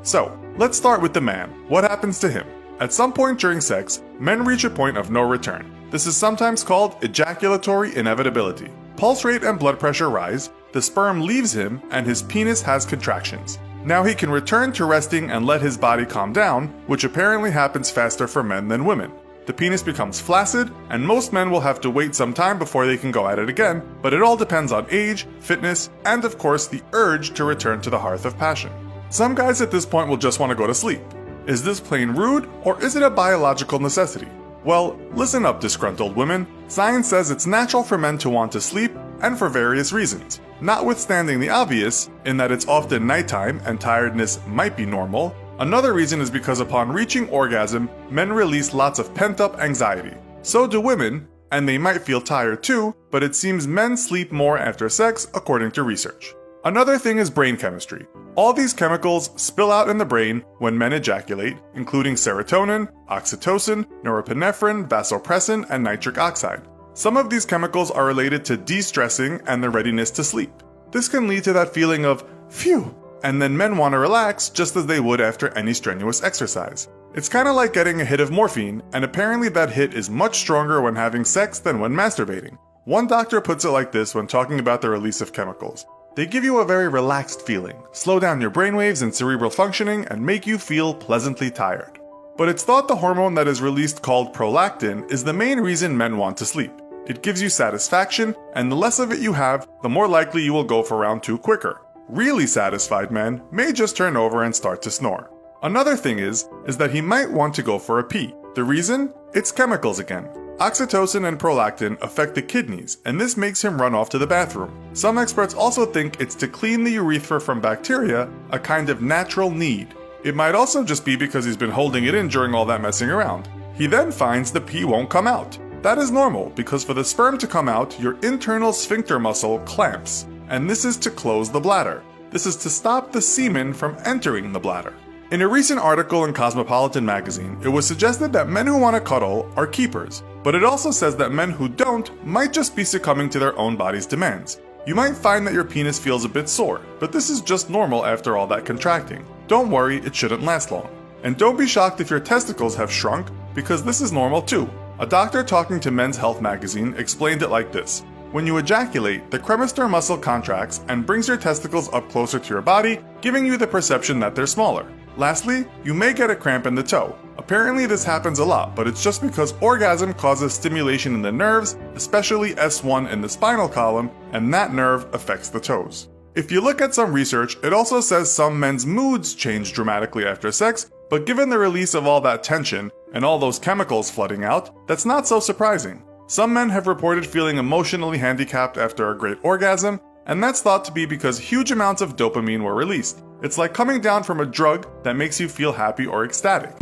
So, let's start with the man. What happens to him? At some point during sex, men reach a point of no return. This is sometimes called ejaculatory inevitability. Pulse rate and blood pressure rise, the sperm leaves him, and his penis has contractions. Now he can return to resting and let his body calm down, which apparently happens faster for men than women. The penis becomes flaccid, and most men will have to wait some time before they can go at it again, but it all depends on age, fitness, and of course the urge to return to the hearth of passion. Some guys at this point will just want to go to sleep. Is this plain rude, or is it a biological necessity? Well, listen up, disgruntled women. Science says it's natural for men to want to sleep, and for various reasons. Notwithstanding the obvious, in that it's often nighttime and tiredness might be normal, another reason is because upon reaching orgasm, men release lots of pent-up anxiety. So do women, and they might feel tired too, but it seems men sleep more after sex according to research. Another thing is brain chemistry. All these chemicals spill out in the brain when men ejaculate, including serotonin, oxytocin, norepinephrine, vasopressin, and nitric oxide. Some of these chemicals are related to de-stressing and the readiness to sleep. This can lead to that feeling of, phew, and then men want to relax just as they would after any strenuous exercise. It's kind of like getting a hit of morphine, and apparently that hit is much stronger when having sex than when masturbating. One doctor puts it like this when talking about the release of chemicals. They give you a very relaxed feeling, slow down your brainwaves and cerebral functioning, and make you feel pleasantly tired. But it's thought the hormone that is released called prolactin is the main reason men want to sleep. It gives you satisfaction, and the less of it you have, the more likely you will go for round 2 quicker. Really satisfied men may just turn over and start to snore. Another thing is that he might want to go for a pee. The reason? It's chemicals again. Oxytocin and prolactin affect the kidneys, and this makes him run off to the bathroom. Some experts also think it's to clean the urethra from bacteria, a kind of natural need. It might also just be because he's been holding it in during all that messing around. He then finds the pee won't come out. That is normal, because for the sperm to come out, your internal sphincter muscle clamps, and this is to close the bladder. This is to stop the semen from entering the bladder. In a recent article in Cosmopolitan magazine, it was suggested that men who want to cuddle are keepers, but it also says that men who don't might just be succumbing to their own body's demands. You might find that your penis feels a bit sore, but this is just normal after all that contracting. Don't worry, it shouldn't last long. And don't be shocked if your testicles have shrunk, because this is normal too. A doctor talking to Men's Health magazine explained it like this. When you ejaculate, the cremaster muscle contracts and brings your testicles up closer to your body, giving you the perception that they're smaller. Lastly, you may get a cramp in the toe. Apparently this happens a lot, but it's just because orgasm causes stimulation in the nerves, especially S1 in the spinal column, and that nerve affects the toes. If you look at some research, it also says some men's moods change dramatically after sex, but given the release of all that tension and all those chemicals flooding out, that's not so surprising. Some men have reported feeling emotionally handicapped after a great orgasm, and that's thought to be because huge amounts of dopamine were released. It's like coming down from a drug that makes you feel happy or ecstatic.